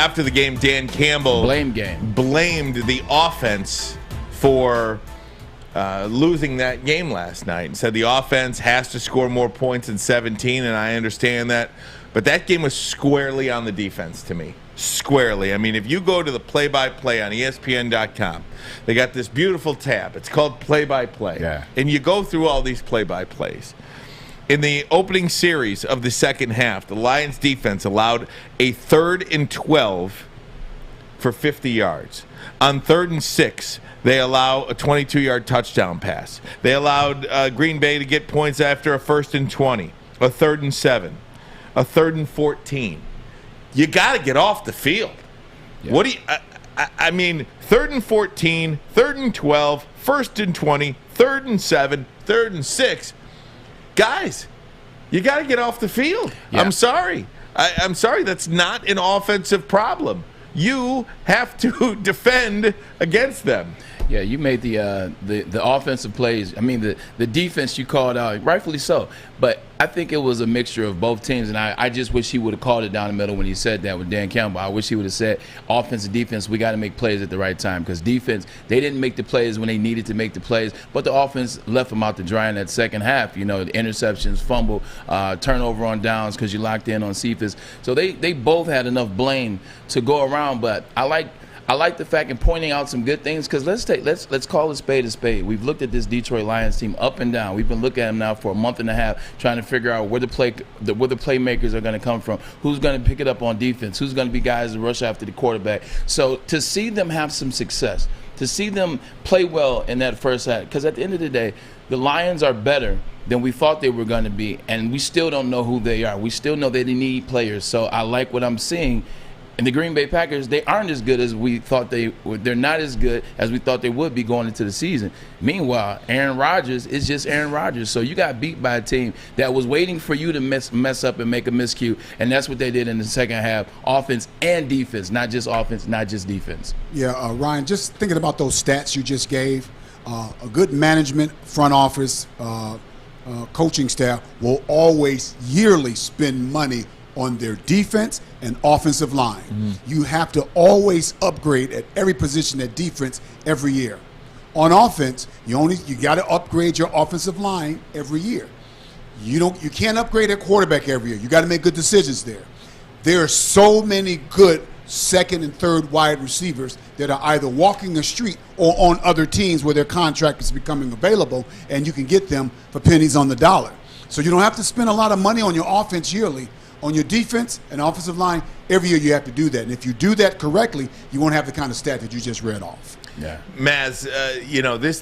after the game, Dan Campbell blamed the offense for losing that game last night and said the offense has to score more points than 17, and I understand that. But that game was squarely on the defense to me. Squarely. I mean, if you go to the play-by-play on ESPN.com, they got this beautiful tab. It's called play-by-play. Yeah. And you go through all these play-by-plays. In the opening series of the second half, the Lions defense allowed a 3rd and 12 for 50 yards. On 3rd and 6, they allow a 22-yard touchdown pass. They allowed Green Bay to get points after a 1st and 20, a 3rd and 7, a 3rd and 14. You got to get off the field. Yeah. What do you? I mean, 3rd and 14, 3rd and 12, 1st and 20, 3rd and 7, 3rd and 6. Guys, you got to get off the field. Yeah. I'm sorry. I'm sorry. That's not an offensive problem. You have to defend against them. Yeah, you made the offensive plays. I mean, the defense you called out, rightfully so. But I think it was a mixture of both teams, and I just wish he would have called it down the middle when he said that with Dan Campbell. I wish he would have said, offense and defense, we got to make plays at the right time, because defense, they didn't make the plays when they needed to make the plays, but the offense left them out to dry in that second half. You know, the interceptions, fumble, turnover on downs because you locked in on Cephas. So they both had enough blame to go around, but I like the fact and pointing out some good things, because let's call a spade a spade. We've looked at this Detroit Lions team up and down. We've been looking at them now for a month and a half, trying to figure out where the playmakers are going to come from, who's going to pick it up on defense, who's going to be guys to rush after the quarterback. So to see them have some success, to see them play well in that first half, because at the end of the day, the Lions are better than we thought they were going to be, and we still don't know who they are. We still know they need players. So I like what I'm seeing. And the Green Bay Packers, they aren't as good as we thought they would. They're not as good as we thought they would be going into the season. Meanwhile, Aaron Rodgers is just Aaron Rodgers. So you got beat by a team that was waiting for you to mess up and make a miscue, and that's what they did in the second half, offense and defense, not just offense, not just defense. Yeah, Ryan, just thinking about those stats you just gave, a good management, front office, coaching staff will always yearly spend money on their defense and offensive line. Mm-hmm. You have to always upgrade at every position at defense every year. On offense, you got to upgrade your offensive line every year. You can't upgrade at quarterback every year. You got to make good decisions there. There are so many good second and third wide receivers that are either walking the street or on other teams where their contract is becoming available, and you can get them for pennies on the dollar. So you don't have to spend a lot of money on your offense yearly. On your defense and offensive line, every year you have to do that. And if you do that correctly, you won't have the kind of stat that you just read off. Yeah. Maz,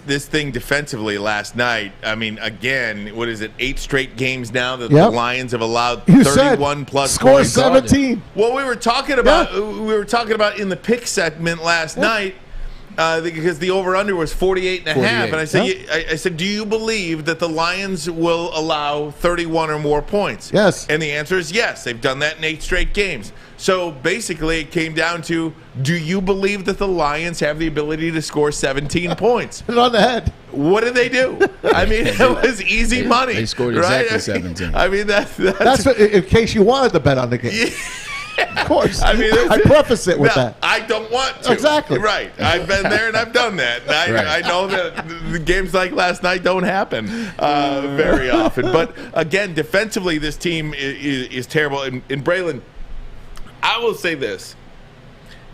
this thing defensively last night, I mean, again, what is it, 8 straight games now that the Lions have allowed 31 plus score points. 17. Well, we were talking about in the pick segment last night, because the over-under was 48 and a half. And I said, do you believe that the Lions will allow 31 or more points? Yes. And the answer is yes. They've done that in 8 straight games. So basically it came down to, do you believe that the Lions have the ability to score 17 points? Put it on the head. What did they do? I mean, it was easy money. They scored exactly 17. I mean, that's what, in case you wanted to bet on the game. Yeah. Of course. I mean, I preface it with that. I don't want to. Exactly. Right. I've been there and I've done that. And I know that the games like last night don't happen very often. But, again, defensively, this team is terrible. And Braylon, I will say this.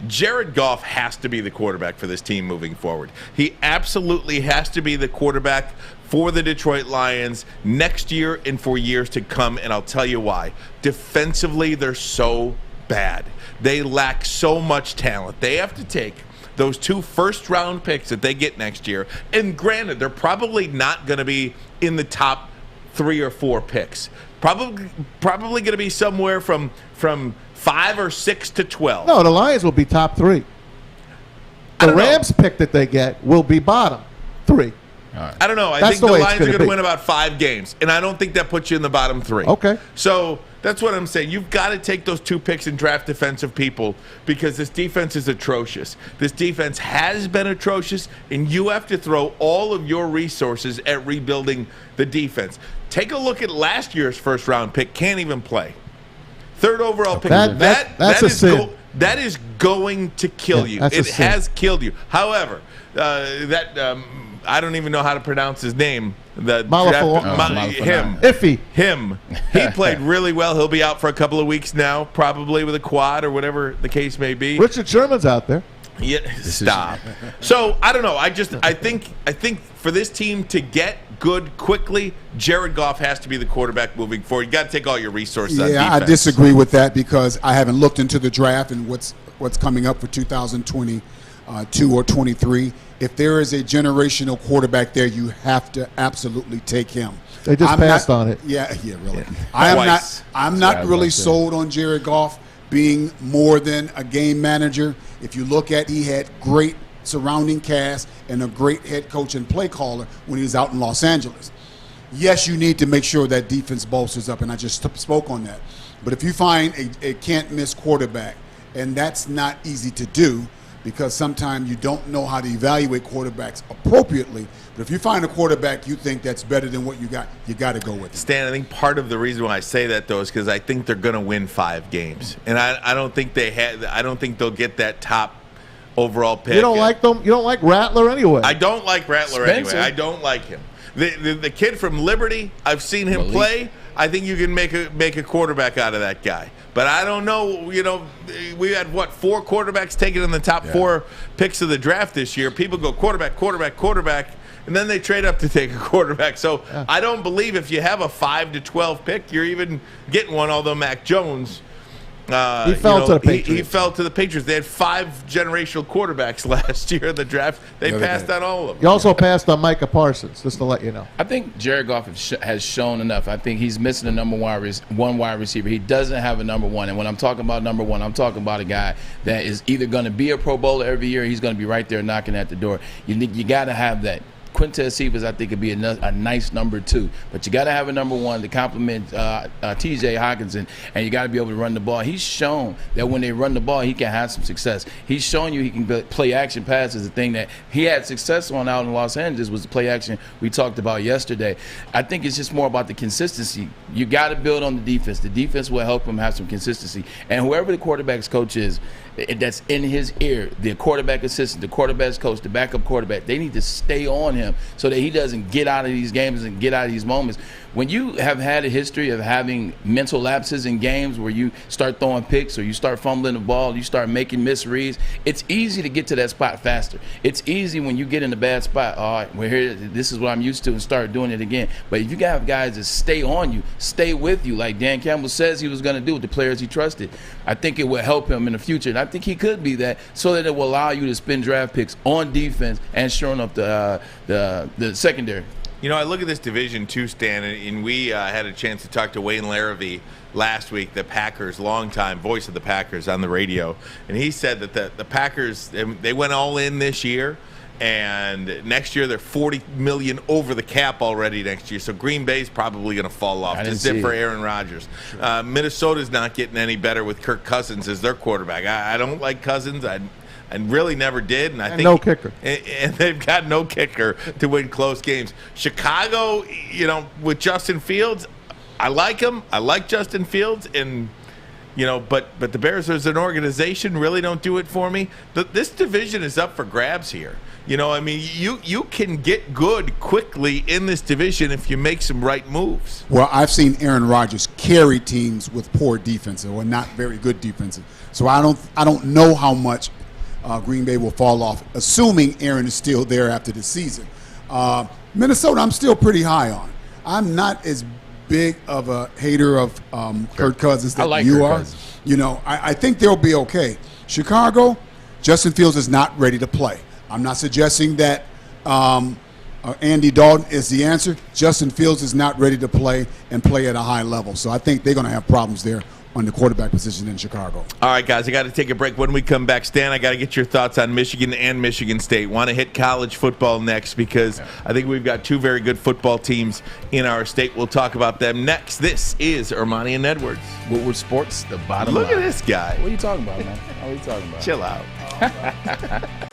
Jared Goff has to be the quarterback for this team moving forward. He absolutely has to be the quarterback for the Detroit Lions next year and for years to come, and I'll tell you why. Defensively, they're so bad. They lack so much talent. They have to take those 2 first-round picks that they get next year, and granted, they're probably not going to be in the top 3 or 4 picks. Probably going to be somewhere from 5 or 6 to 12. No, the Lions will be top 3. The Rams pick that they get will be bottom 3. I don't know. I think the Lions are going to win about 5 games, and I don't think that puts you in the bottom 3. Okay. So that's what I'm saying. You've got to take those 2 picks and draft defensive people, because this defense is atrocious. This defense has been atrocious, and you have to throw all of your resources at rebuilding the defense. Take a look at last year's first-round pick. Can't even play. Third overall pick. That's a sin. That is going to kill you. It has killed you. However, I don't even know how to pronounce his name. Him. He played really well. He'll be out for a couple of weeks now, probably with a quad or whatever the case may be. Richard Sherman's out there. Yeah, stop. So I don't know. I think for this team to get good quickly, Jared Goff has to be the quarterback moving forward. You got to take all your resources on defense. I disagree with that because I haven't looked into the draft and what's coming up for 2022 or 23. If there is a generational quarterback there, you have to absolutely take him. They just passed on it. Yeah, really. I'm not really sold on Jared Goff being more than a game manager. If you look at, he had great surrounding cast and a great head coach and play caller when he was out in Los Angeles. Yes, you need to make sure that defense bolsters up, and I just spoke on that. But if you find a can't-miss quarterback, and that's not easy to do because sometimes you don't know how to evaluate quarterbacks appropriately. But if you find a quarterback you think that's better than what you got to go with it. Stan, I think part of the reason why I say that, though, is because I think they're going to win 5 games. And I don't think they'll get that top overall pick. You don't like them? You don't like Rattler anyway? I don't like Rattler anyway. I don't like him. The kid from Liberty, I've seen him play. I think you can make a quarterback out of that guy. But I don't know, we had, 4 quarterbacks taken in the top 4 picks of the draft this year. People go quarterback, and then they trade up to take a quarterback. So I don't believe if you have a 5 to 12 pick, you're even getting one, although Mac Jones he fell to the Patriots. He fell to the Patriots. They had 5 generational quarterbacks last year in the draft. They passed on all of them. You also passed on Micah Parsons, just to let you know. I think Jared Goff has shown enough. I think he's missing a number one wide receiver. He doesn't have a number one. And when I'm talking about number one, I'm talking about a guy that is either going to be a Pro Bowler every year or he's going to be right there knocking at the door. You got to have that. Quintez Cephas, I think, could be a nice number 2. But you got to have a number 1 to complement T.J. Hockenson, and you got to be able to run the ball. He's shown that when they run the ball, he can have some success. He's shown you he can play action passes. The thing that he had success on out in Los Angeles was the play action we talked about yesterday. I think it's just more about the consistency. You got to build on the defense. The defense will help him have some consistency. And whoever the quarterback's coach is, that's in his ear, the quarterback assistant, the quarterback's coach, the backup quarterback, they need to stay on him so that he doesn't get out of these games and get out of these moments. When you have had a history of having mental lapses in games where you start throwing picks or you start fumbling the ball, you start making misreads, it's easy to get to that spot faster. It's easy when you get in a bad spot, all right, we're here, this is what I'm used to, and start doing it again. But if you have guys that stay on you, stay with you, like Dan Campbell says he was going to do with the players he trusted, I think it will help him in the future. And I think he could be that so that it will allow you to spend draft picks on defense and shoring up the secondary. I look at this division too, Stan, and we had a chance to talk to Wayne Larrivee last week, the Packers, longtime voice of the Packers on the radio, and he said that the Packers, they went all in this year, and next year they're $40 million over the cap already next year. So Green Bay's probably going to fall off. Just it for Aaron Rodgers. Minnesota's not getting any better with Kirk Cousins as their quarterback. I don't like Cousins. I really never did, and I think no kicker. And they've got no kicker to win close games. Chicago, with Justin Fields, I like him. I like Justin Fields, and but the Bears as an organization really don't do it for me. This division is up for grabs here. You can get good quickly in this division if you make some right moves. Well, I've seen Aaron Rodgers carry teams with poor defenses or not very good defenses. So I don't know how much Green Bay will fall off, assuming Aaron is still there after the season. Minnesota, I'm still pretty high on. I'm not as big of a hater of Kirk Cousins that you are. I think they'll be okay. Chicago, Justin Fields is not ready to play. I'm not suggesting that Andy Dalton is the answer. Justin Fields is not ready to play and play at a high level. So I think they're going to have problems there on the quarterback position in Chicago. All right, guys, I got to take a break. When we come back, Stan, I got to get your thoughts on Michigan and Michigan State. Want to hit college football next because I think we've got 2 very good football teams in our state. We'll talk about them next. This is Ermanni and Edwards. Woodward Sports, the bottom Look line. at this guy. What are you talking about, man? What are you talking about? Chill out.